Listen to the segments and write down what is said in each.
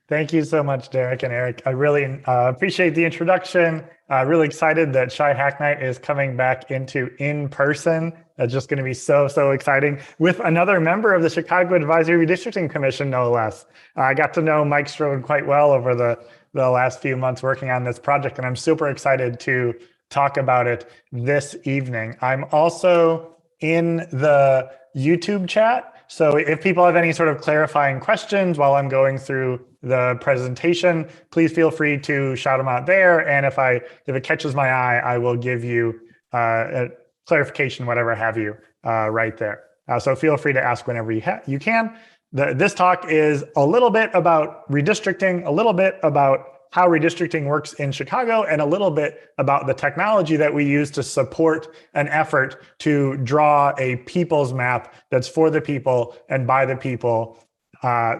Thank you so much, Derek and Eric. I really appreciate the introduction. Really excited that Shy Hack Night is coming back into in-person. It's just going to be so exciting with another member of the Chicago Advisory Redistricting Commission, no less. I got to know Mike Strode quite well over the last few months working on this project, and I'm super excited to talk about it this evening. I'm also in the YouTube chat. So if people have any sort of clarifying questions while I'm going through the presentation, please feel free to shout them out there. And if it catches my eye, I will give you a clarification, whatever have you, right there. So feel free to ask whenever you can. This talk is a little bit about redistricting, a little bit about how redistricting works in Chicago, and a little bit about the technology that we use to support an effort to draw a people's map that's for the people and by the people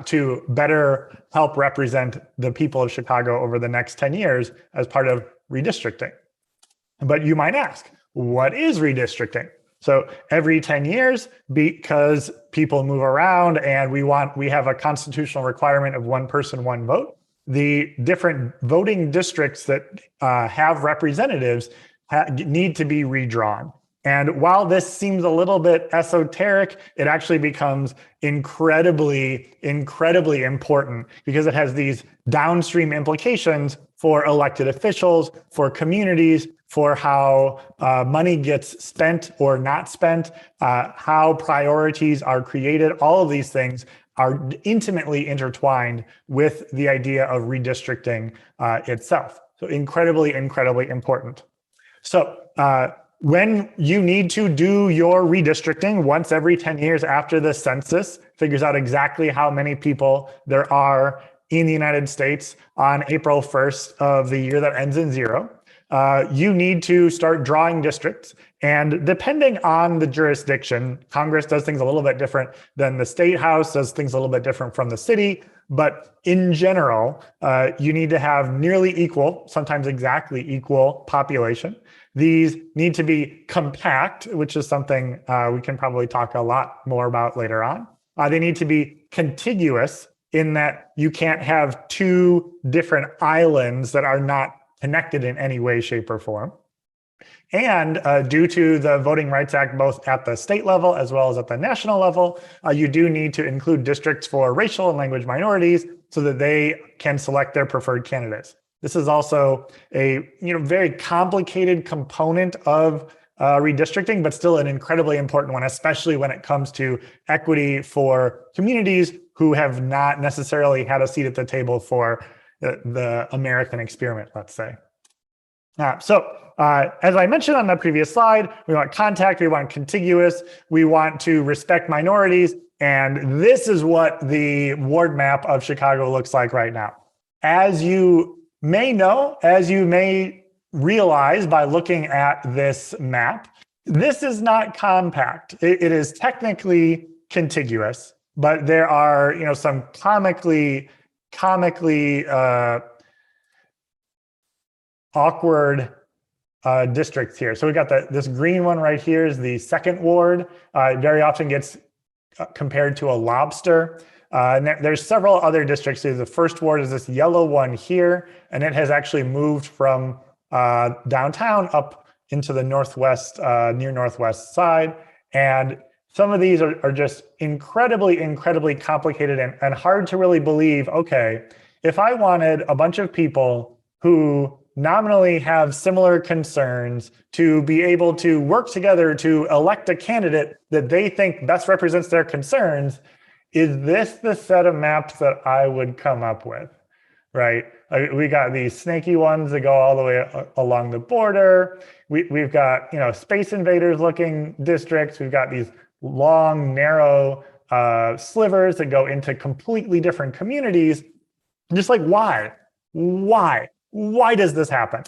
to better help represent the people of Chicago over the next 10 years as part of redistricting. But you might ask, what is redistricting? So every 10 years, because people move around and we have a constitutional requirement of one person, one vote, the different voting districts that have representatives need to be redrawn. And while this seems a little bit esoteric, it actually becomes incredibly important because it has these downstream implications for elected officials, for communities, for how money gets spent or not spent, how priorities are created. All of these things are intimately intertwined with the idea of redistricting itself. So incredibly important. So when you need to do your redistricting once every 10 years after the census figures out exactly how many people there are in the United States on April 1st of the year that ends in 0, you need to start drawing districts. And depending on the jurisdiction, Congress does things a little bit different than the state house, does things a little bit different from the city. But in general, you need to have nearly equal, sometimes exactly equal population. These need to be compact, which is something we can probably talk a lot more about later on. They need to be contiguous in that you can't have two different islands that are not connected in any way, shape, or form. And due to the Voting Rights Act, both at the state level as well as at the national level, you do need to include districts for racial and language minorities so that they can select their preferred candidates. This is also a very complicated component of redistricting, but still an incredibly important one, especially when it comes to equity for communities who have not necessarily had a seat at the table for the American experiment, let's say. As I mentioned on the previous slide, we want contact, we want contiguous, we want to respect minorities, and this is what the ward map of Chicago looks like right now. As you may know, as you may realize by looking at this map, this is not compact. It is technically contiguous, but there are some comically awkward districts here. So we got this green one right here is the second ward. It very often gets compared to a lobster. And there's several other districts. The first ward is this yellow one here, and it has actually moved from downtown up into the northwest, near northwest side. And some of these are just incredibly complicated and hard to really believe. Okay, if I wanted a bunch of people who nominally have similar concerns to be able to work together to elect a candidate that they think best represents their concerns, is this the set of maps that I would come up with, right? We got these snaky ones that go all the way along the border. We've got Space Invaders looking districts. We've got these long, narrow slivers that go into completely different communities. Just like, why? Why does this happen?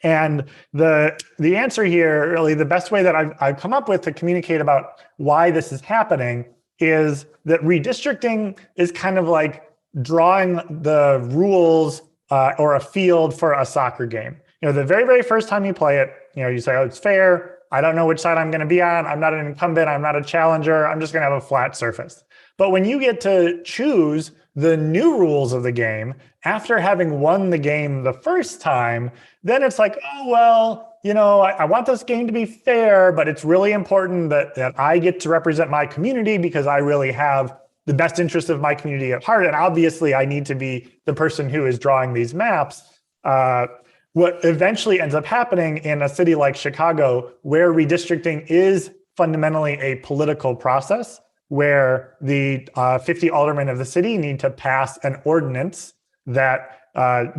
And the answer here, really, the best way that I've come up with to communicate about why this is happening is that redistricting is kind of like drawing the rules or a field for a soccer game. The very first time you play it, you say, oh, it's fair, I don't know which side I'm going to be on. I'm not an incumbent. I'm not a challenger. I'm just going to have a flat surface. But when you get to choose the new rules of the game after having won the game the first time, then it's like, oh, well, I want this game to be fair, but it's really important that I get to represent my community because I really have the best interest of my community at heart. And obviously, I need to be the person who is drawing these maps. What eventually ends up happening in a city like Chicago, where redistricting is fundamentally a political process, where the 50 aldermen of the city need to pass an ordinance that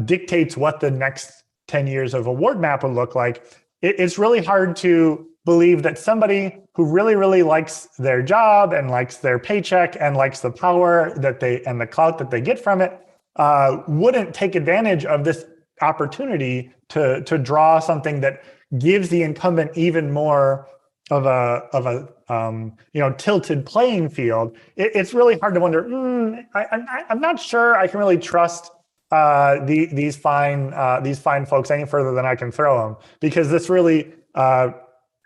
dictates what the next 10 years of a ward map would look like. It's really hard to believe that somebody who really, really likes their job and likes their paycheck and likes the power and the clout that they get from it wouldn't take advantage of this opportunity to draw something that gives the incumbent even more of a tilted playing field. It's really hard to wonder. I'm not sure I can really trust these fine folks any further than I can throw them, because this really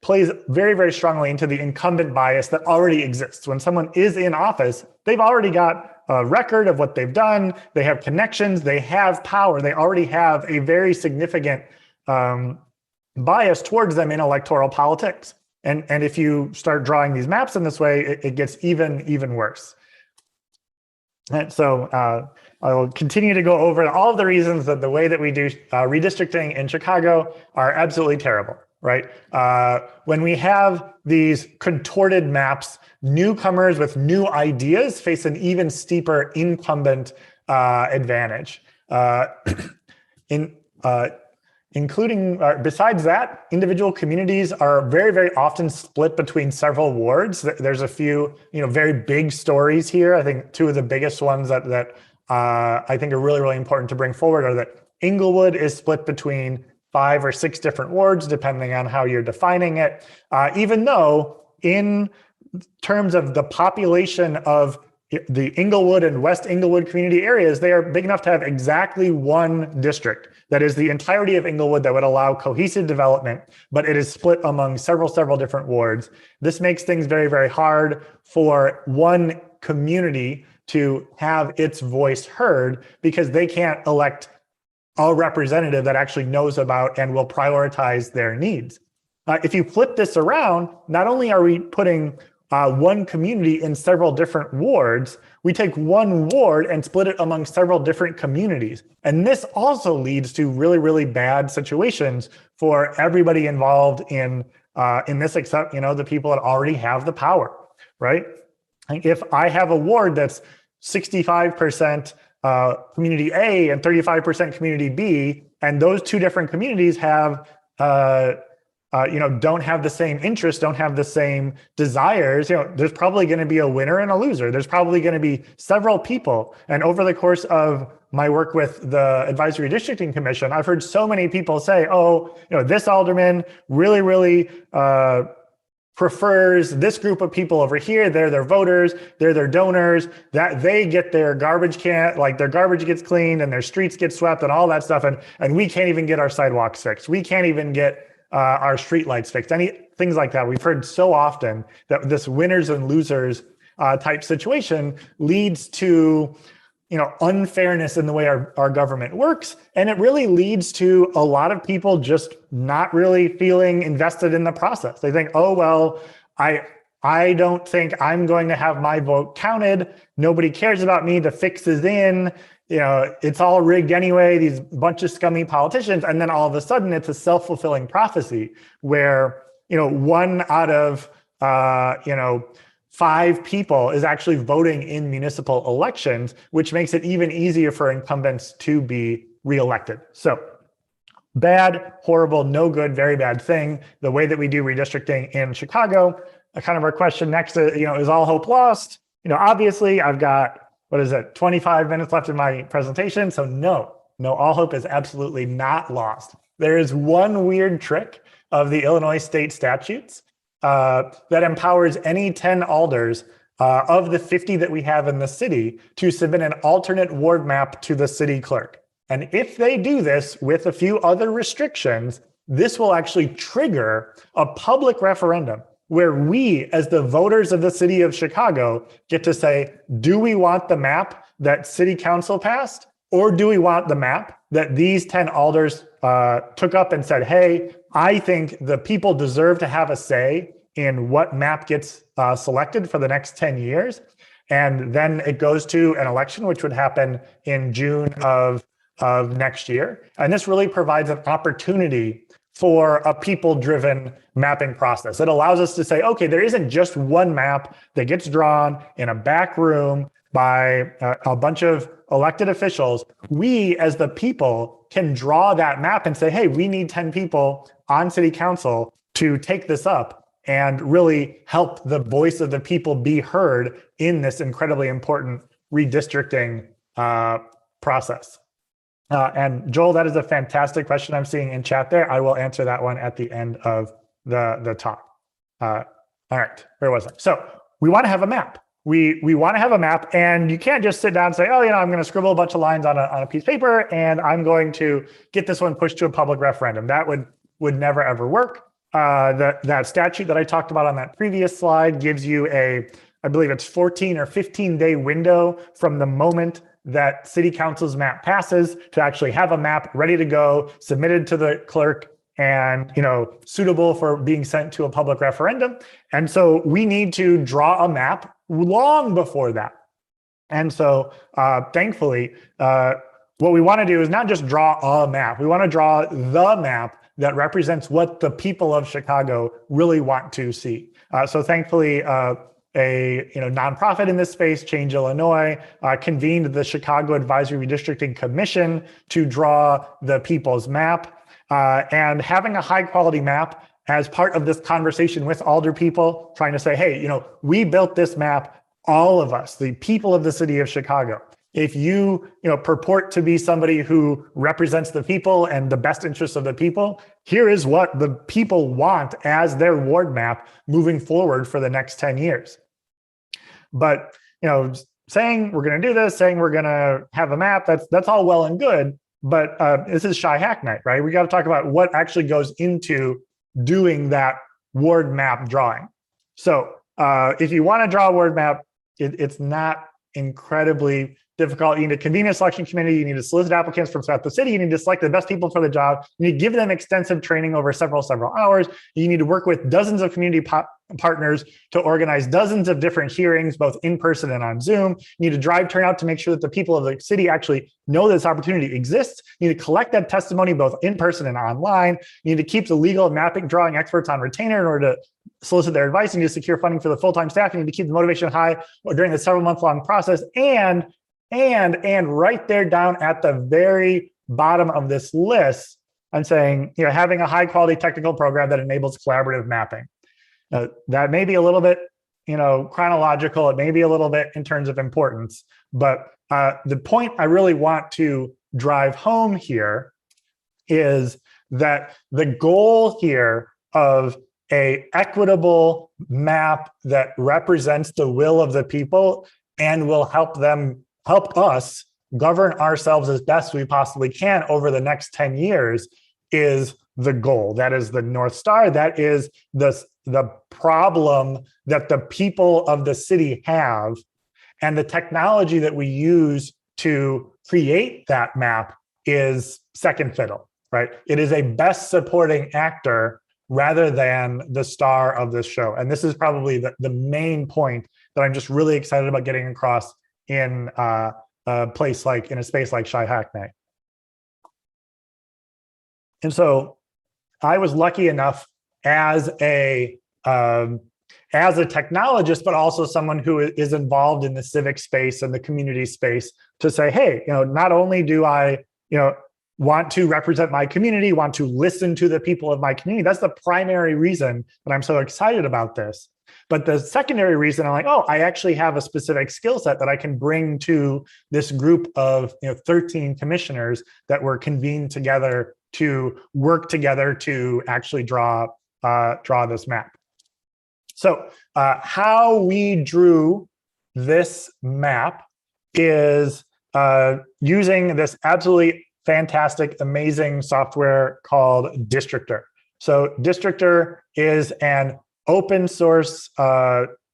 plays very, very strongly into the incumbent bias that already exists. When someone is in office, they've already got a record of what they've done. They have connections. They have power. They already have a very significant bias towards them in electoral politics. And if you start drawing these maps in this way, it gets even worse. And so I will continue to go over all of the reasons that the way that we do redistricting in Chicago are absolutely terrible, right? When we have these contorted maps, newcomers with new ideas face an even steeper incumbent advantage. Besides that, individual communities are very, very often split between several wards. There's a few, very big stories here. I think two of the biggest ones that I think are really, really important to bring forward are that Inglewood is split between 5 or 6 different wards, depending on how you're defining it. Even though in terms of the population of the Inglewood and West Inglewood community areas, they are big enough to have exactly one district. That is the entirety of Inglewood that would allow cohesive development, but it is split among several different wards. This makes things very, very hard for one community to have its voice heard, because they can't elect a representative that actually knows about and will prioritize their needs. If you flip this around, not only are we putting one community in several different wards, we take one ward and split it among several different communities. And this also leads to really, really bad situations for everybody involved in this, except, the people that already have the power, right? If I have a ward that's 65% community A and 35% community B, and those two different communities have don't have the same interests, don't have the same desires, there's probably going to be a winner and a loser. There's probably going to be several people. And over the course of my work with the Advisory Districting Commission, I've heard so many people say, this alderman really, really prefers this group of people over here. They're their voters, they're their donors, that they get their garbage their garbage gets cleaned and their streets get swept and all that stuff. And we can't even get our sidewalks fixed. We can't even get our street lights fixed, things like that. We've heard so often that this winners and losers type situation leads to unfairness in the way our government works. And it really leads to a lot of people just not really feeling invested in the process. They think, oh, well, I don't think I'm going to have my vote counted. Nobody cares about me. The fix is in. It's all rigged anyway, these bunch of scummy politicians. And then all of a sudden it's a self-fulfilling prophecy where, one out of, 5 people is actually voting in municipal elections, which makes it even easier for incumbents to be reelected. So bad, horrible, no good, very bad thing. The way that we do redistricting in Chicago, kind of our question next to, is all hope lost? Obviously I've got, 25 minutes left in my presentation. So no, all hope is absolutely not lost. There is one weird trick of the Illinois state statutes that empowers any 10 alders of the 50 that we have in the city to submit an alternate ward map to the city clerk. And if they do this with a few other restrictions, this will actually trigger a public referendum where we, as the voters of the city of Chicago, get to say, do we want the map that city council passed? Or do we want the map that these 10 alders took up and said, hey, I think the people deserve to have a say in what map gets selected for the next 10 years. And then it goes to an election, which would happen in June of next year. And this really provides an opportunity for a people-driven mapping process. It allows us to say, okay, there isn't just one map that gets drawn in a back room by a bunch of elected officials. We, as the people, can draw that map and say, hey, we need 10 people on city council to take this up and really help the voice of the people be heard in this incredibly important redistricting process. And Joel, that is a fantastic question I'm seeing in chat there. I will answer that one at the end of the talk. All right, where was I? So we want to have a map. We want to have a map, and you can't just sit down and say, oh, I'm going to scribble a bunch of lines on a piece of paper, and I'm going to get this one pushed to a public referendum. That would never, ever work. That statute that I talked about on that previous slide gives you I believe it's 14 or 15-day window from the moment that city council's map passes to actually have a map ready to go, submitted to the clerk, and suitable for being sent to a public referendum. And so we need to draw a map long before that. And so thankfully, what we want to do is not just draw a map. We want to draw the map that represents what the people of Chicago really want to see. So thankfully, a nonprofit in this space, Change Illinois, convened the Chicago Advisory Redistricting Commission to draw the people's map. And having a high quality map as part of this conversation with alderpeople, trying to say, hey, we built this map, all of us, the people of the city of Chicago. If you purport to be somebody who represents the people and the best interests of the people, here is what the people want as their ward map moving forward for the next 10 years. But saying we're going to do this, saying we're going to have a map, that's all well and good. But this is Shy Hack Night, right? We got to talk about what actually goes into doing that ward map drawing. So if you want to draw a ward map, it's not incredibly difficult. You need to convene a selection committee. You need to solicit applicants from throughout the city. You need to select the best people for the job. You need to give them extensive training over several hours. You need to work with dozens of community partners to organize dozens of different hearings, both in person and on Zoom. You need to drive turnout to make sure that the people of the city actually know this opportunity exists. You need to collect that testimony both in person and online. You need to keep the legal and mapping drawing experts on retainer in order to solicit their advice. You need to secure funding for the full-time staff. You need to keep the motivation high during the several-month-long process. And right there down at the very bottom of this list, I'm saying, having a high-quality technical program that enables collaborative mapping. That may be a little bit, chronological. It may be a little bit in terms of importance, but the point I really want to drive home here is that the goal here of a equitable map that represents the will of the people and will help us govern ourselves as best we possibly can over the next 10 years is the goal. That is the North Star. That is the problem that the people of the city have. And the technology that we use to create that map is second fiddle, right? It is a best supporting actor rather than the star of this show. And this is probably the main point that I'm just really excited about getting across in a space like Shy Hack Night. And so I was lucky enough as a technologist, but also someone who is involved in the civic space and the community space to say, hey, not only do I, want to represent my community, want to listen to the people of my community. That's the primary reason that I'm so excited about this. But the secondary reason I'm like, oh, I actually have a specific skill set that I can bring to this group of 13 commissioners that were convened together to work together to actually draw this map. So how we drew this map is using this absolutely fantastic, amazing software called Districtor. So Districtor is an open source,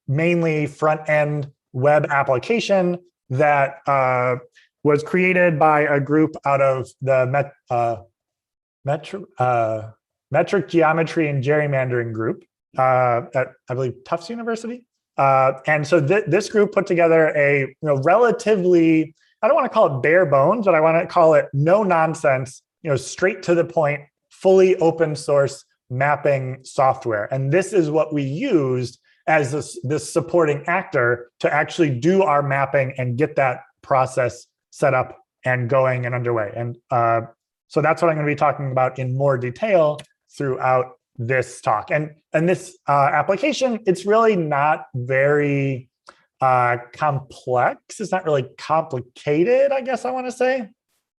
mainly front-end web application that was created by a group out of the Metric Geometry and Gerrymandering group at, I believe, Tufts University. And so this group put together a relatively, I don't want to call it bare bones, but I want to call it no nonsense, straight to the point, fully open source mapping software. And this is what we used as this supporting actor to actually do our mapping and get that process set up and going and underway. And so that's what I'm going to be talking about in more detail throughout this talk. And this application, it's really not very complex. It's not really complicated, I guess I want to say.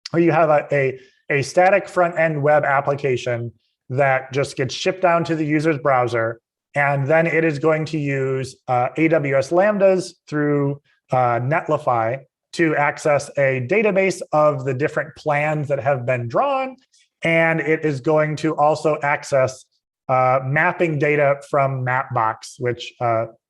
Where you have a static front-end web application that just gets shipped down to the user's browser, and then it is going to use AWS Lambdas through Netlify to access a database of the different plans that have been drawn, and it is going to also access mapping data from Mapbox, which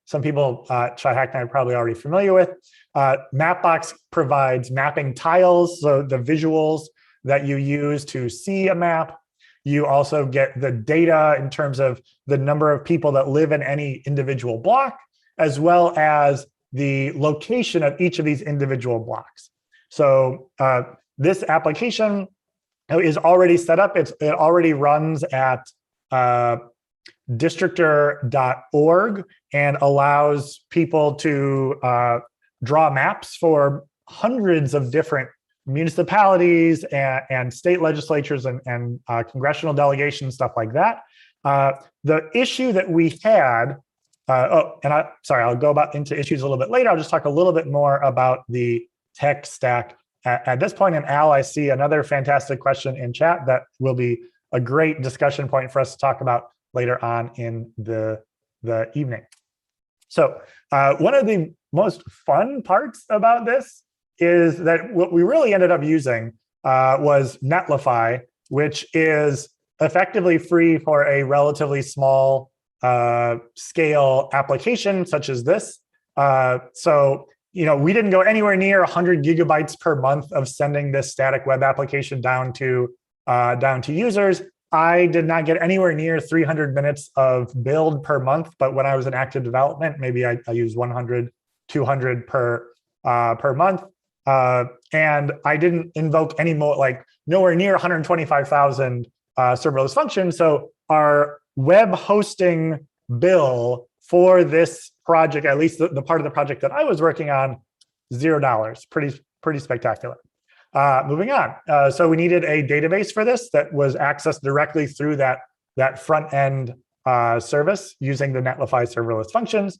some people, Shai Hacknight, are probably already familiar with. Mapbox provides mapping tiles, so the visuals that you use to see a map. You also get the data in terms of the number of people that live in any individual block, as well as the location of each of these individual blocks. So this application is already set up. It already runs at DistrictR.org and allows people to draw maps for hundreds of different municipalities and state legislatures and congressional delegations, stuff like that. The issue that we had, I'll go into issues a little bit later. I'll just talk a little bit more about the tech stack at this point. And Al, I see another fantastic question in chat that will be a great discussion point for us to talk about later on in the evening. So one of the most fun parts about this is that what we really ended up using was Netlify, which is effectively free for a relatively small scale application such as this. So we didn't go anywhere near 100 gigabytes per month of sending this static web application down to users. I did not get anywhere near 300 minutes of build per month, but when I was in active development, maybe I used 100, 200 per month. And I didn't invoke any more, like nowhere near 125,000 serverless functions. So our web hosting bill for this project, at least the part of the project that I was working on, $0. Pretty spectacular. Moving on. So we needed a database for this that was accessed directly through that front end service using the Netlify serverless functions.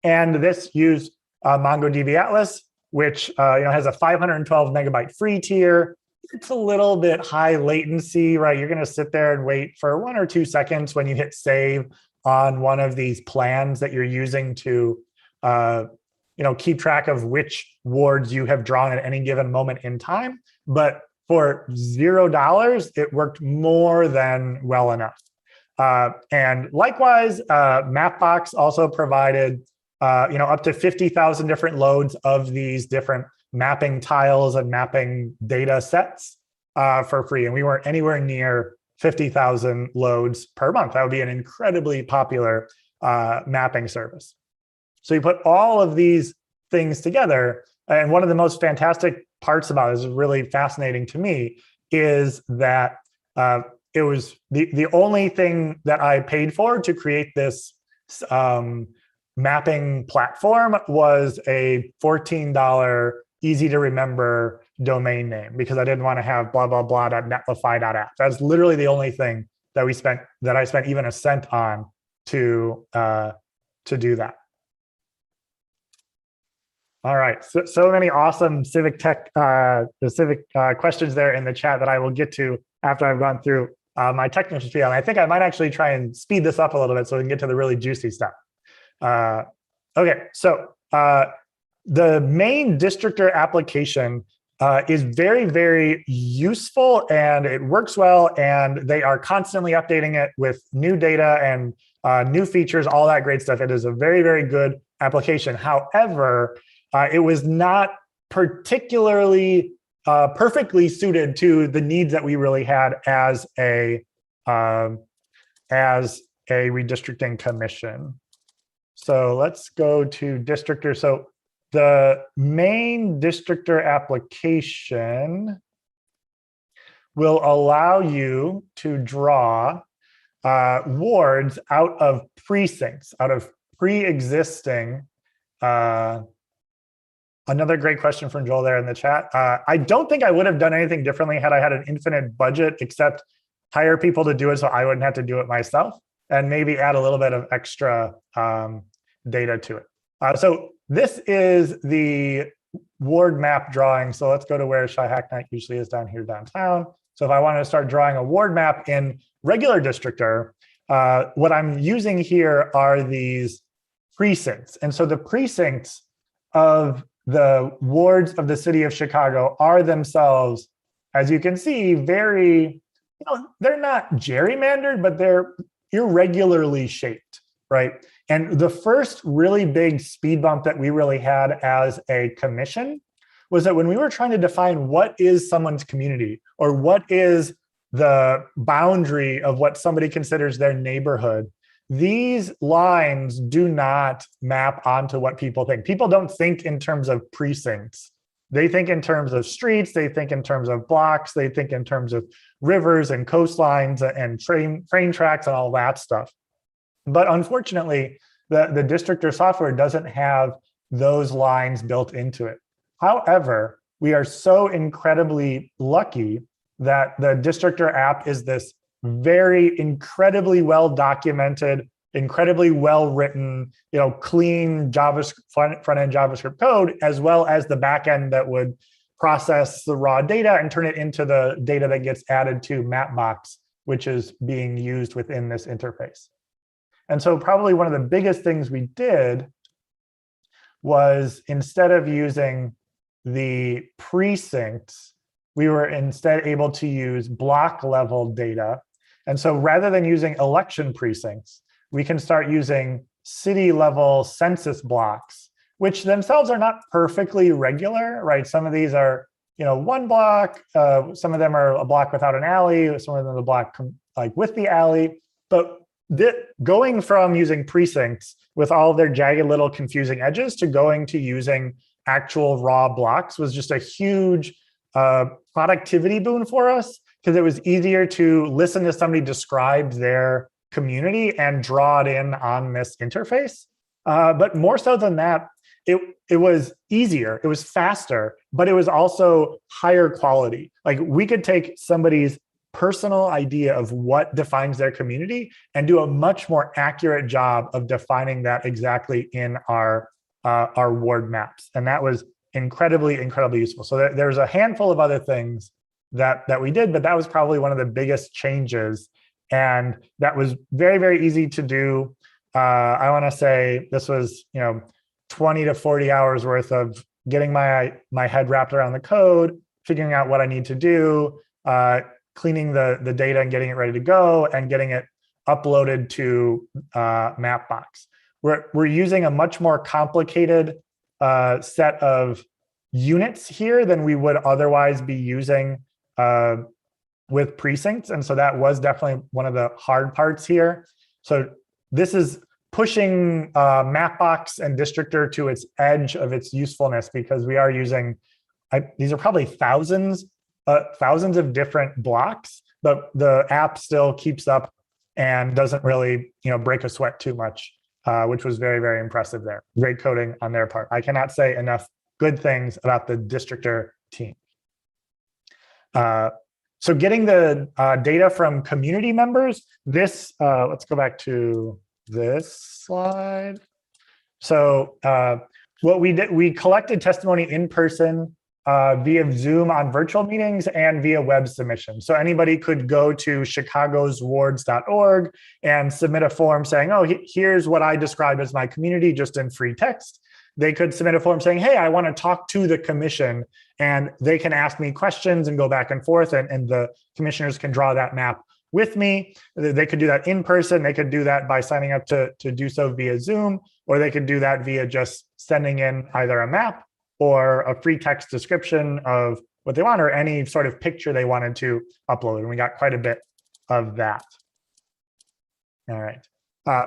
And this used MongoDB Atlas, which has a 512 megabyte free tier. It's a little bit high latency, right? You're going to sit there and wait for 1 or 2 seconds when you hit save on one of these plans that you're using to keep track of which wards you have drawn at any given moment in time. But for $0, it worked more than well enough. And likewise, Mapbox also provided up to 50,000 different loads of these different mapping tiles and mapping data sets for free. And we weren't anywhere near 50,000 loads per month. That would be an incredibly popular mapping service. So you put all of these things together, and one of the most fantastic parts about it is really fascinating to me is that it was the only thing that I paid for to create this mapping platform was a $14 easy to remember domain name, because I didn't want to have blah blah blah.netlify.app. That's literally the only thing that I spent even a cent on to do that. All right, so many awesome civic tech, civic questions there in the chat that I will get to after I've gone through my technical spiel. And I think I might actually try and speed this up a little bit so we can get to the really juicy stuff. Okay, so the main Districtor application is very, very useful, and it works well, and they are constantly updating it with new data and new features, all that great stuff. It is a very, very good application. However, it was not particularly perfectly suited to the needs that we really had as a redistricting commission. So let's go to Districtor. So the main Districtor application will allow you to draw wards out of precincts, out of pre-existing. Another great question from Joel there in the chat. I don't think I would have done anything differently had I had an infinite budget, except hire people to do it so I wouldn't have to do it myself, and maybe add a little bit of extra data to it. So this is the ward map drawing. So let's go to where Shy Hacknight usually is, down here downtown. So if I wanted to start drawing a ward map in regular Districtor, what I'm using here are these precincts. And so the precincts of the wards of the city of Chicago are themselves, as you can see, very, they're not gerrymandered, but they're irregularly shaped, right? And the first really big speed bump that we really had as a commission was that when we were trying to define what is someone's community, or what is the boundary of what somebody considers their neighborhood, these lines do not map onto what people think. People don't think in terms of precincts. They think in terms of streets, they think in terms of blocks, they think in terms of rivers and coastlines and train tracks and all that stuff. But unfortunately, the Districtor software doesn't have those lines built into it. However, we are so incredibly lucky that the Districtor app is this very incredibly well documented, incredibly well written, clean JavaScript front-end JavaScript code, as well as the backend that would process the raw data and turn it into the data that gets added to Mapbox, which is being used within this interface. And so probably one of the biggest things we did was, instead of using the precincts, we were instead able to use block level data. And so rather than using election precincts, we can start using city level census blocks, which themselves are not perfectly regular, right? Some of these are, one block, some of them are a block without an alley, some of them are a block like with the alley. But going from using precincts with all of their jagged little confusing edges to going to using actual raw blocks was just a huge productivity boon for us, because it was easier to listen to somebody describe their community and draw it in on this interface. But more so than that, it was easier, it was faster, but it was also higher quality. Like, we could take somebody's personal idea of what defines their community and do a much more accurate job of defining that exactly in our ward maps. And that was incredibly, incredibly useful. So there's a handful of other things that we did, but that was probably one of the biggest changes. And that was very, very easy to do. I want to say this was, 20 to 40 hours worth of getting my head wrapped around the code, figuring out what I need to do, cleaning the data and getting it ready to go, and getting it uploaded to Mapbox. We're using a much more complicated set of units here than we would otherwise be using with precincts. And so that was definitely one of the hard parts here. So this is pushing Mapbox and Districtor to its edge of its usefulness, because we are using, these are probably thousands of different blocks, but the app still keeps up and doesn't really break a sweat too much, which was very, very impressive there. Great coding on their part. I cannot say enough good things about the Districtor team. So getting the data from community members, this, let's go back to this slide. So what we did, we collected testimony in person via Zoom on virtual meetings and via web submission. So anybody could go to chicagoswards.org and submit a form saying, oh, here's what I describe as my community, just in free text. They could submit a form saying, hey, I want to talk to the commission and they can ask me questions and go back and forth, and the commissioners can draw that map with me. They could do that in person. They could do that by signing up to do so via Zoom, or they could do that via just sending in either a map or a free text description of what they want, or any sort of picture they wanted to upload. And we got quite a bit of that. All right.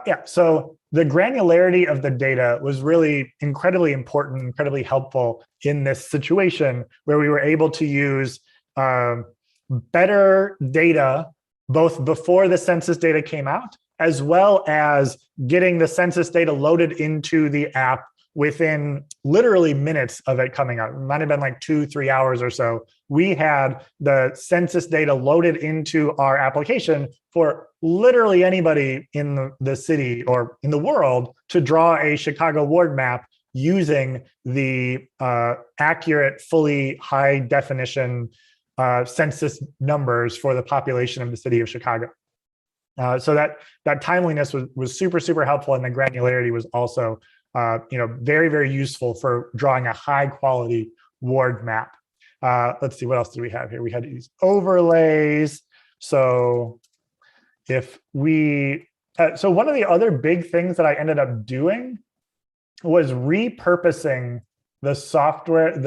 Yeah, so the granularity of the data was really incredibly important, incredibly helpful in this situation where we were able to use better data both before the census data came out, as well as getting the census data loaded into the app within literally minutes of it coming out. It might have been like 2-3 hours or so. We had the census data loaded into our application for literally anybody in the city or in the world to draw a Chicago ward map using the accurate, fully high definition census numbers for the population of the city of Chicago. So that timeliness was super, super helpful, and the granularity was also very, very useful for drawing a high quality ward map. Let's see, what else do we have here? We had these overlays. So if we, so one of the other big things that I ended up doing was repurposing the software,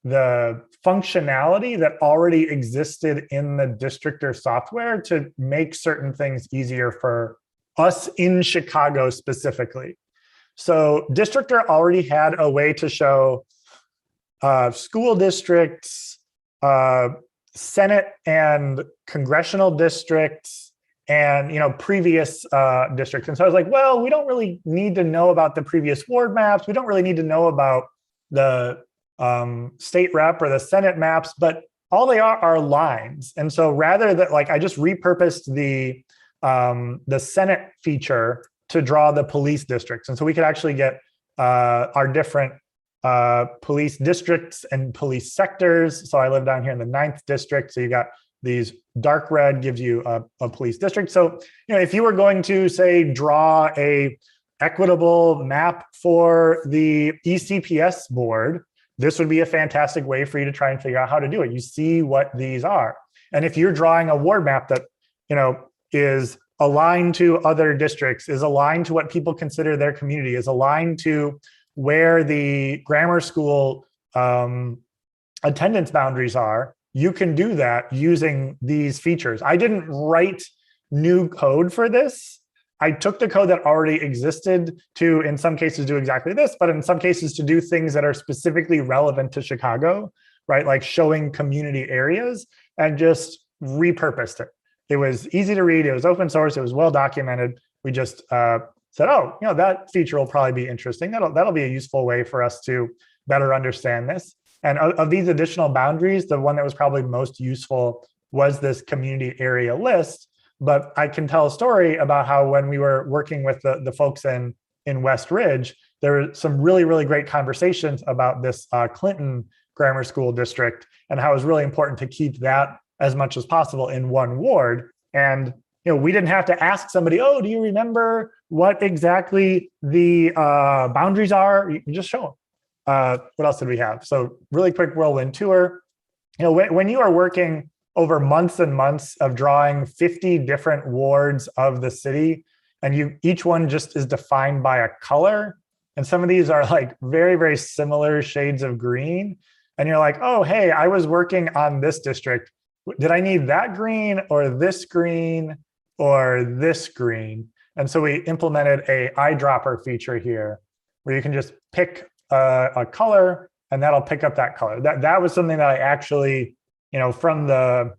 the functionality that already existed in the Districtor software to make certain things easier for us in Chicago specifically. So Districtor already had a way to show school districts, Senate and congressional districts, and previous districts. And so I was like, well, we don't really need to know about the previous ward maps. We don't really need to know about the state rep or the Senate maps, but all they are lines. And so rather that, I just repurposed the Senate feature to draw the police districts. And so we could actually get our different police districts and police sectors. So I live down here in the 9th district. So you got these dark red gives you a police district. So, if you were going to say draw a equitable map for the ECPS board, this would be a fantastic way for you to try and figure out how to do it. You see what these are. And if you're drawing a ward map that, is aligned to other districts, is aligned to what people consider their community, is aligned to where the grammar school attendance boundaries are, you can do that using these features. I didn't write new code for this. I took the code that already existed to, in some cases, do exactly this, but in some cases to do things that are specifically relevant to Chicago, right? Like showing community areas, and just repurposed it. It was easy to read. It was open source. It was well documented. We just said, oh, that feature will probably be interesting. That'll be a useful way for us to better understand this. And of these additional boundaries, the one that was probably most useful was this community area list. But I can tell a story about how when we were working with the folks in West Ridge, there were some really, really great conversations about this Clinton grammar school district and how it was really important to keep that as much as possible in one ward. And we didn't have to ask somebody, oh, do you remember what exactly the boundaries are? You can just show them. What else did we have? So really quick whirlwind tour. When you are working over months and months of drawing 50 different wards of the city, and each one just is defined by a color, and some of these are like very, very similar shades of green, and you're like, oh, hey, I was working on this district. Did I need that green or this green or this green? And so we implemented a eyedropper feature here where you can just pick a color and that'll pick up that color. That was something that I actually, from the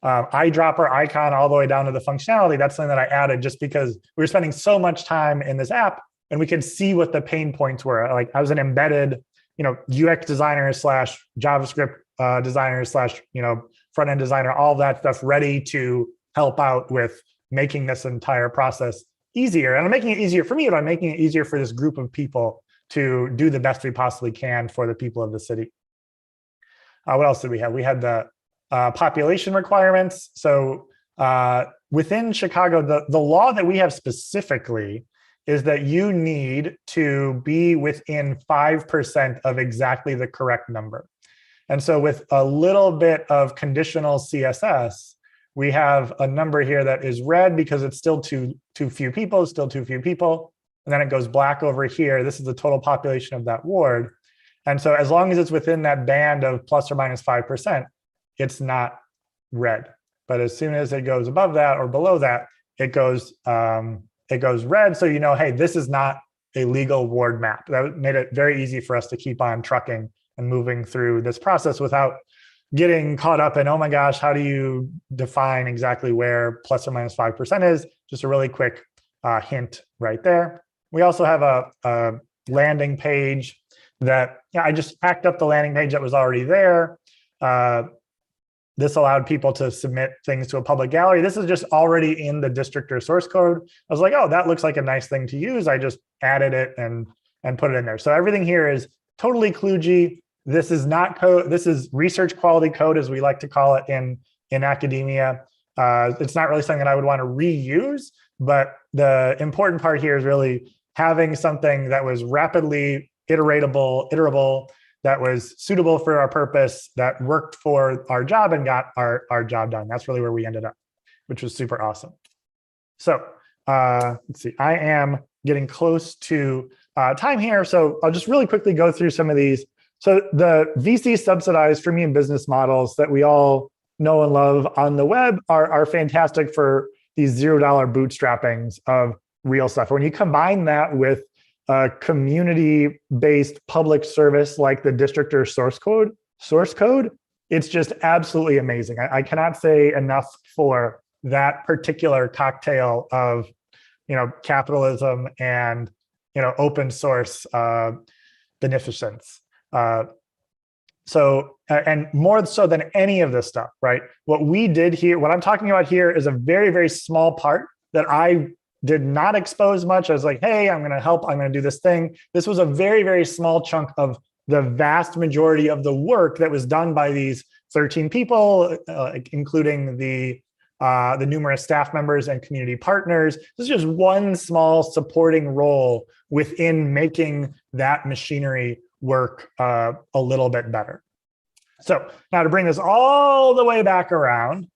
eyedropper icon all the way down to the functionality, that's something that I added just because we were spending so much time in this app and we could see what the pain points were. Like I was an embedded, UX designer / JavaScript designer / front-end designer, all that stuff ready to help out with making this entire process easier. And I'm making it easier for me, but I'm making it easier for this group of people to do the best we possibly can for the people of the city. What else did we have? We had the population requirements. So within Chicago, the law that we have specifically is that you need to be within 5% of exactly the correct number. And so with a little bit of conditional CSS, we have a number here that is red because it's still too few people, still too few people. And then it goes black over here. This is the total population of that ward. And so as long as it's within that band of plus or minus 5%, it's not red. But as soon as it goes above that or below that, it goes red. So you know, hey, this is not a legal ward map. That made it very easy for us to keep on trucking and moving through this process without getting caught up in, oh my gosh, how do you define exactly where plus or minus 5% is? Just a really quick hint right there. We also have a landing page that I just packed up the landing page that was already there. This allowed people to submit things to a public gallery. This is just already in the Districtor source code. I was like, oh, that looks like a nice thing to use. I just added it and put it in there. So everything here is totally kludgy. This is not code. This is research quality code, as we like to call it in academia. It's not really something that I would want to reuse, but the important part here is really having something that was rapidly iterable, that was suitable for our purpose, that worked for our job and got our job done. That's really where we ended up, which was super awesome. So let's see, I am getting close to time here. So I'll just really quickly go through some of these. So the VC subsidized freemium business models that we all know and love on the web are fantastic for these $0 bootstrappings of real stuff. When you combine that with a community-based public service like the Districtor source code, it's just absolutely amazing. I cannot say enough for that particular cocktail of, capitalism and, open source beneficence. And more so than any of this stuff, right? What we did here, what I'm talking about here is a very, very small part that I did not expose much. I was like, hey, I'm going to help. I'm going to do this thing. This was a very, very small chunk of the vast majority of the work that was done by these 13 people, including the numerous staff members and community partners. This is just one small supporting role within making that machinery work a little bit better. So now to bring this all the way back around,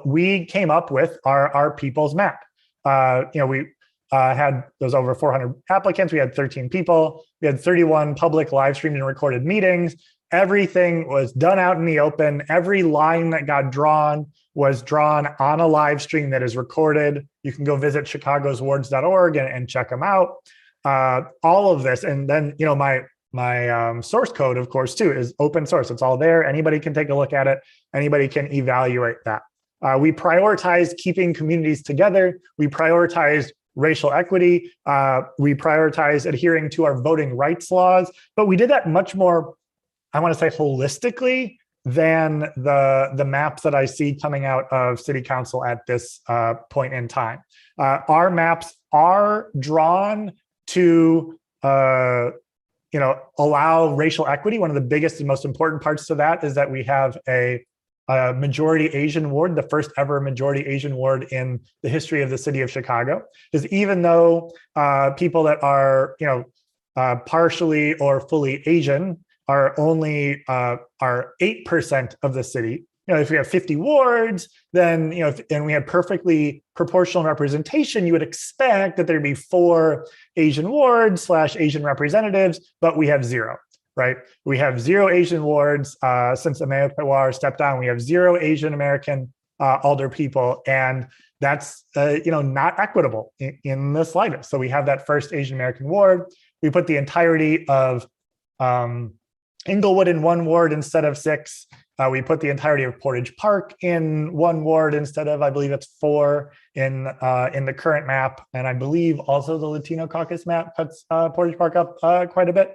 we came up with our people's map. We had those over 400 applicants. We had 13 people. We had 31 public live streamed and recorded meetings. Everything was done out in the open. Every line that got drawn was drawn on a live stream that is recorded. You can go visit chicagoswards.org and check them out. All of this, and then my source code, of course, too, is open source. It's all there. Anybody can take a look at it. Anybody can evaluate that. We prioritized keeping communities together. We prioritized racial equity. We prioritized adhering to our voting rights laws. But we did that much more, I want to say, holistically than the maps that I see coming out of City Council at this point in time. Our maps are drawn to allow racial equity. One of the biggest and most important parts to that is that we have a majority Asian ward, the first ever majority Asian ward in the history of the city of Chicago. Because even though people that are partially or fully Asian are only are 8% of the city. If we have 50 wards, then and we had perfectly proportional representation, you would expect that there'd be 4 Asian wards / Asian representatives, but we have 0. Right? We have 0 Asian wards since Amaya Pawar stepped down. We have 0 Asian American alderpeople, and that's not equitable in the slightest. So we have that first Asian American ward. We put the entirety of Inglewood in 1 ward instead of 6. We put the entirety of Portage Park in 1 ward instead of, I believe it's 4 in the current map, and I believe also the Latino Caucus map cuts Portage Park up quite a bit.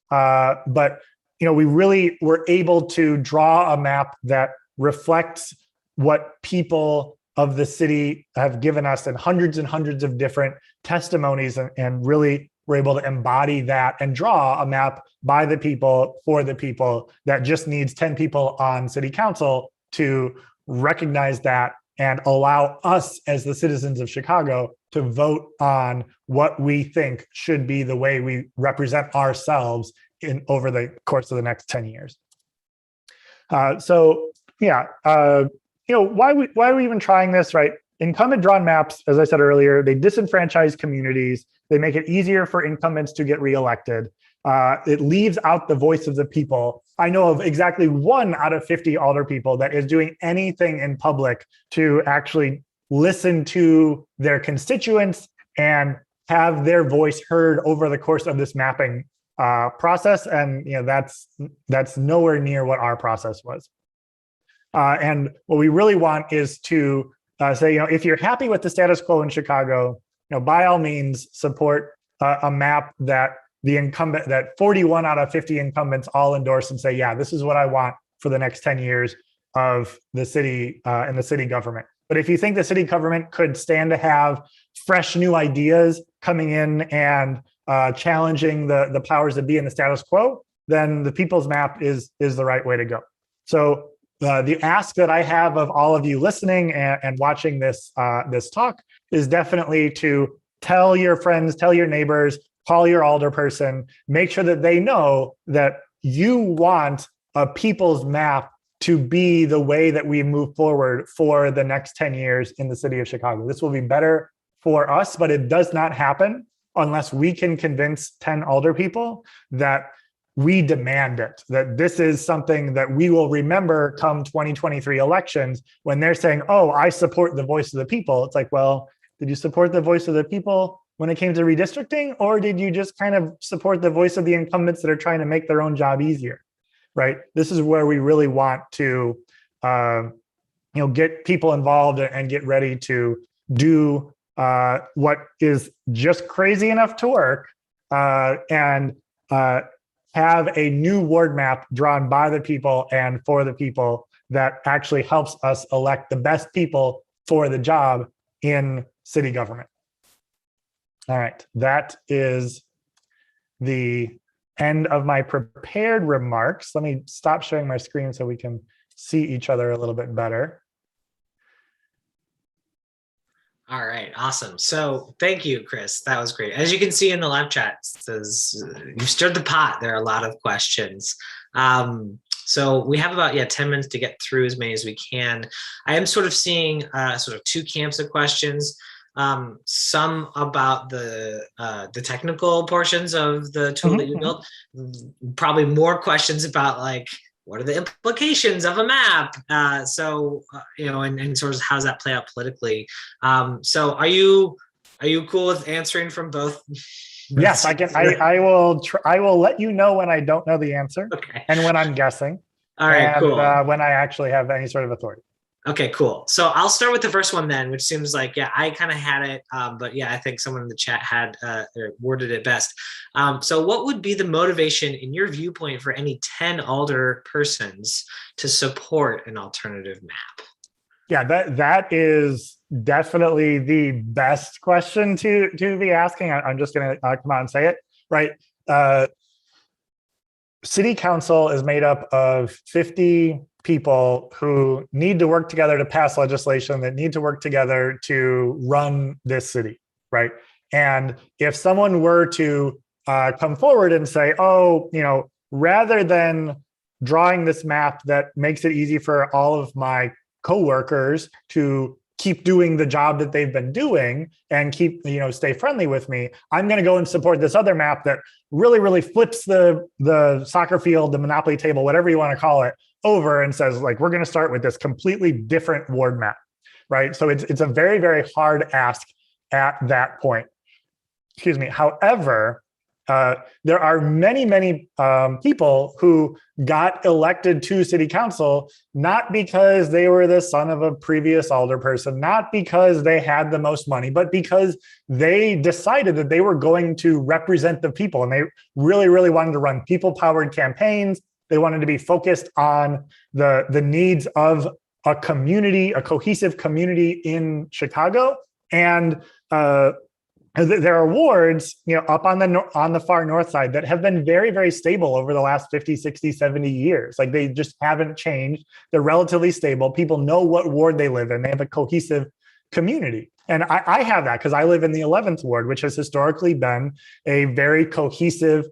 But we really were able to draw a map that reflects what people of the city have given us in hundreds and hundreds of different testimonies, and really were able to embody that and draw a map by the people for the people that just needs 10 people on city council to recognize that and allow us as the citizens of Chicago to vote on what we think should be the way we represent ourselves over the course of the next 10 years. Why are we even trying this, right? Incumbent drawn maps, as I said earlier, they disenfranchise communities. They make it easier for incumbents to get reelected. It leaves out the voice of the people. I know of exactly 1 out of 50 alderpeople that is doing anything in public to actually listen to their constituents and have their voice heard over the course of this mapping process. And that's nowhere near what our process was. And what we really want is to say, if you're happy with the status quo in Chicago, by all means support a map that that 41 out of 50 incumbents all endorse and say, yeah, this is what I want for the next 10 years of the city and the city government. But if you think the city government could stand to have fresh new ideas coming in and challenging the powers that be in the status quo, then the people's map is the right way to go. So the ask that I have of all of you listening and watching this talk is definitely to tell your friends, tell your neighbors, call your alderperson, make sure that they know that you want a people's map to be the way that we move forward for the next 10 years in the city of Chicago. This will be better for us, but it does not happen unless we can convince 10 alderpeople that we demand it, that this is something that we will remember come 2023 elections when they're saying, oh, I support the voice of the people. It's like, well, did you support the voice of the people when it came to redistricting, or did you just kind of support the voice of the incumbents that are trying to make their own job easier, right? This is where we really want to get people involved and get ready to do what is just crazy enough to work and have a new ward map drawn by the people and for the people that actually helps us elect the best people for the job in city government. All right, that is the end of my prepared remarks. Let me stop sharing my screen so we can see each other a little bit better. All right, awesome. So thank you, Chris. That was great. As you can see in the live chat, it says you stirred the pot. There are a lot of questions. So we have about 10 minutes to get through as many as we can. I am sort of seeing sort of 2 camps of questions. Some about the technical portions of the tool that you built. Probably more questions about like, what are the implications of a map? And sort of how does that play out politically? So are you cool with answering from both? Yes, I can. I will let you know when I don't know the answer, okay, and when I'm guessing. All right, and, cool. When I actually have any sort of authority. Okay, cool. So I'll start with the first one then, which seems like, I kind of had it, but I think someone in the chat had worded it best. So what would be the motivation in your viewpoint for any 10 alder persons to support an alternative map? Yeah, that is definitely the best question to be asking. I'm just going to come out and say it, right? City council is made up of 50 people who need to work together to pass legislation, that need to work together to run this city, right? And if someone were to come forward and say, oh, rather than drawing this map that makes it easy for all of my coworkers to keep doing the job that they've been doing and keep, stay friendly with me, I'm going to go and support this other map that really, really flips the soccer field, the Monopoly table, whatever you want to call it, over and says, like, we're going to start with this completely different ward map, right? So it's a very, very hard ask at that point. Excuse me. However, there are many, many people who got elected to city council, not because they were the son of a previous alderperson, not because they had the most money, but because they decided that they were going to represent the people. And they really, really wanted to run people-powered campaigns. They wanted to be focused on the needs of a community, a cohesive community in Chicago. And there are wards, up on the far north side that have been very, very stable over the last 50, 60, 70 years. Like they just haven't changed. They're relatively stable. People know what ward they live in. They have a cohesive community. And I have that because I live in the 11th ward, which has historically been a very cohesive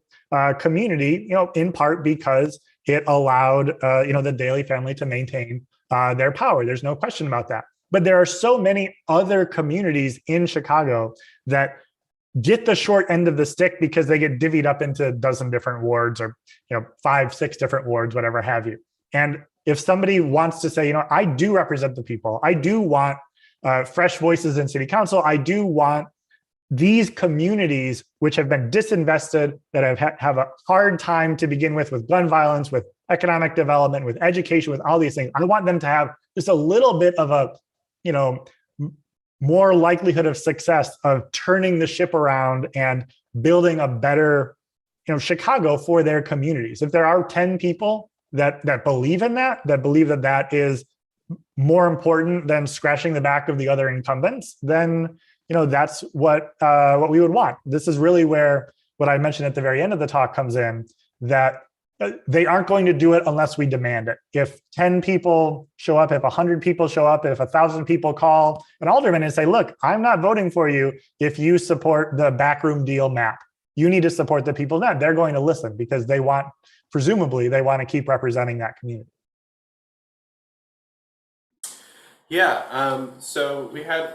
community, in part because it allowed, the Daley family to maintain their power. There's no question about that. But there are so many other communities in Chicago that get the short end of the stick because they get divvied up into a dozen different wards or 5, 6 different wards, whatever have you. And if somebody wants to say, I do represent the people, I do want fresh voices in city council, I do want these communities which have been disinvested, that have a hard time to begin with gun violence, with economic development, with education, with all these things. I want them to have just a little bit of a more likelihood of success of turning the ship around and building a better, Chicago for their communities. If there are 10 people that believe in that believe that is more important than scratching the back of the other incumbents, then that's what we would want. This is really where what I mentioned at the very end of the talk comes in, that they aren't going to do it unless we demand it. If 10 people show up, if 100 people show up, if 1,000 people call an alderman and say, look, I'm not voting for you if you support the backroom deal map. You need to support the people then. They're going to listen because presumably they want to keep representing that community. Yeah, so we had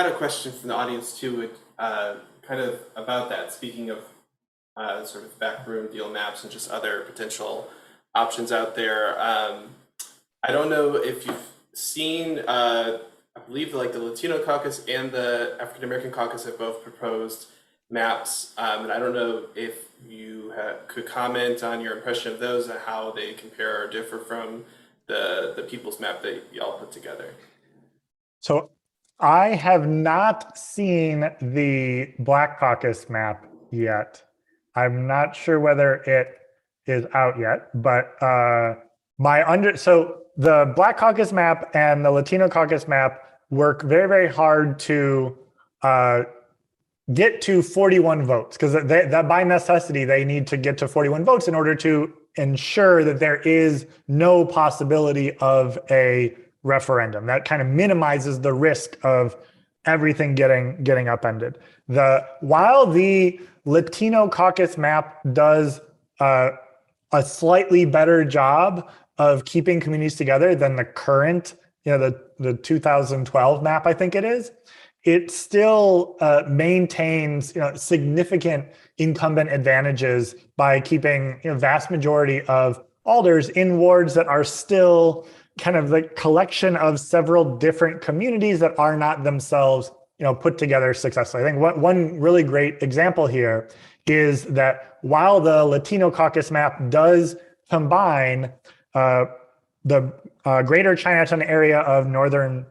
a question from the audience too, kind of about that, speaking of sort of backroom deal maps and just other potential options out there. I don't know if you've seen, I believe like the Latino caucus and the African American caucus have both proposed maps. And I don't know if you could comment on your impression of those and how they compare or differ from the people's map that y'all put together. So I have not seen the Black Caucus map yet. I'm not sure whether it is out yet, but so the Black Caucus map and the Latino Caucus map work very, very hard to get to 41 votes, because that by necessity, they need to get to 41 votes in order to ensure that there is no possibility of a referendum. That kind of minimizes the risk of everything getting upended. While the Latino caucus map does a slightly better job of keeping communities together than the current, the 2012 map, I think it is, it still maintains significant incumbent advantages by keeping vast majority of alders in wards that are still kind of the collection of several different communities that are not themselves put together successfully. I think one really great example here is that while the Latino caucus map does combine the greater Chinatown area of northern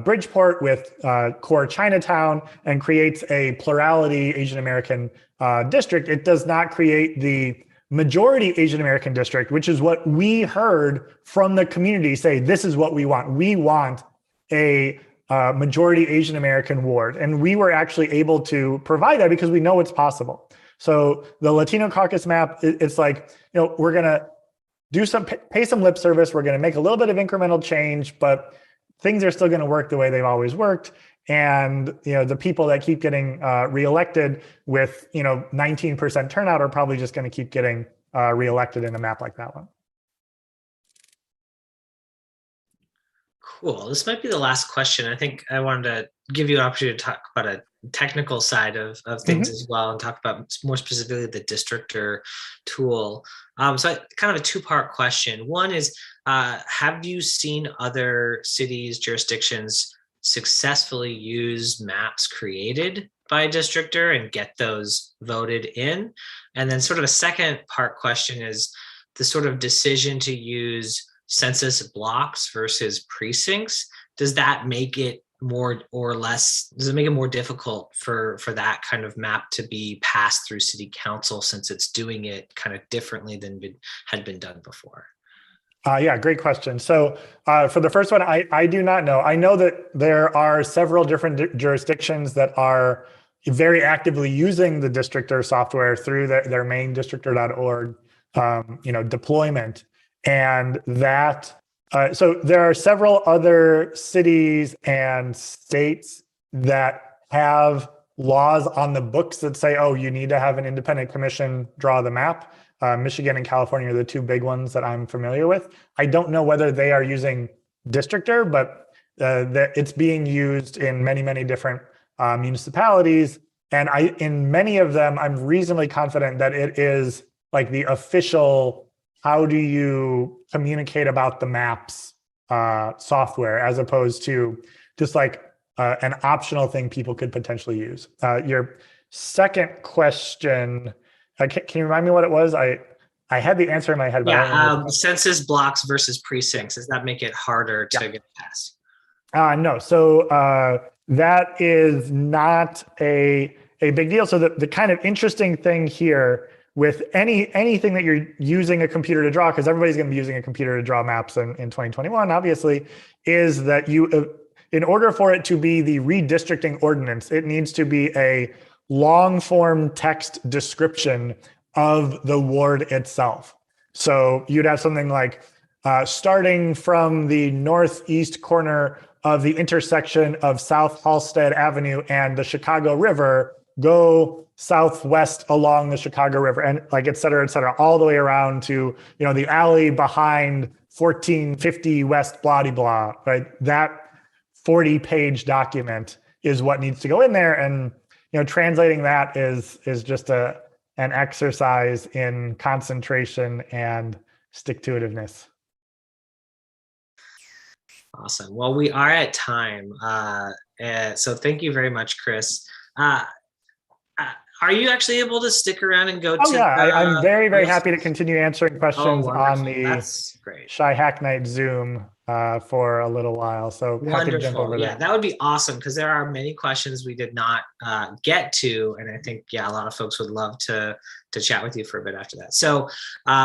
Bridgeport with core Chinatown and creates a plurality Asian American district, it does not create the majority Asian American district, which is what we heard from the community say, this is what we want. We want a majority Asian American ward. And we were actually able to provide that because we know it's possible. So the Latino caucus map, it's like, we're going to pay some lip service. We're going to make a little bit of incremental change, but things are still going to work the way they've always worked. And the people that keep getting reelected with 19% turnout are probably just going to keep getting reelected in a map like that one. Cool. This might be the last question. I think I wanted to give you an opportunity to talk about a technical side of things as well, and talk about more specifically the Districtor tool. So kind of a two-part question. One is, have you seen other cities, jurisdictions successfully use maps created by Districtor and get those voted in? And then sort of a second part question is the sort of decision to use census blocks versus precincts. Does that make it more or less, does it make it more difficult for that kind of map to be passed through city council, since it's doing it kind of differently than had been done before? Yeah, great question. So for the first one, I do not know. I know that there are several different jurisdictions that are very actively using the Districtor software through their main districtor.org deployment. And that, so there are several other cities and states that have laws on the books that say, oh, you need to have an independent commission draw the map. Michigan and California are the two big ones that I'm familiar with. I don't know whether they are using Districtor, but it's being used in many, many different municipalities. And in many of them, I'm reasonably confident that it is like the official, how do you communicate about the maps software, as opposed to just like an optional thing people could potentially use. Your second question, can you remind me what it was? I had the answer in my head, but I don't remember. Census blocks versus precincts. Does that make it harder to get past? No. So that is not a big deal. So the kind of interesting thing here with anything that you're using a computer to draw, because everybody's going to be using a computer to draw maps in 2021, obviously, is that in order for it to be the redistricting ordinance, it needs to be a long form text description of the ward itself. So you'd have something like starting from the northeast corner of the intersection of South Halsted Avenue and the Chicago River, go southwest along the Chicago River, and like et cetera, all the way around to the alley behind 1450 West blah blah, right? That 40-page document is what needs to go in there, and translating that is just an exercise in concentration and stick-to-itiveness. Awesome. Well, we are at time. So thank you very much, Chris. Are you actually able to stick around and go to I'm very, very happy to continue answering questions on the That's great. Shy Hack Night Zoom for a little while. So happy to jump over there. That would be awesome, because there are many questions we did not get to, and I think a lot of folks would love to chat with you for a bit after that. So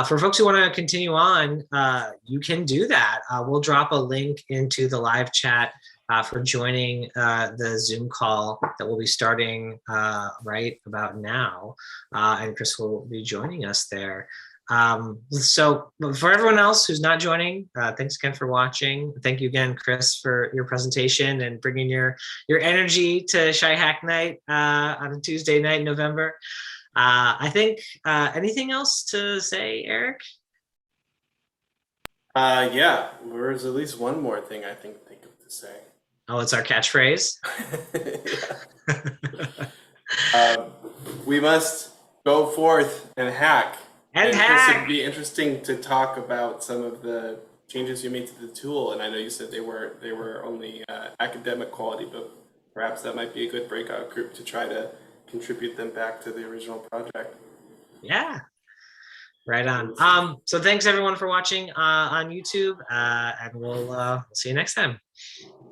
for folks who want to continue on, you can do that. We'll drop a link into the live chat for joining the Zoom call that will be starting right about now, and Chris will be joining us there. So for everyone else who's not joining, thanks again for watching. Thank you again, Chris, for your presentation and bringing your energy to Shy Hack Night on a Tuesday night in November. I think anything else to say, Eric? Yeah, there's at least one more thing I think of to say. Oh, it's our catchphrase? We must go forth and hack. And hack! It'd be interesting to talk about some of the changes you made to the tool. And I know you said they were only academic quality, but perhaps that might be a good breakout group to try to contribute them back to the original project. Yeah. Right on. So thanks everyone for watching on YouTube, and we'll see you next time.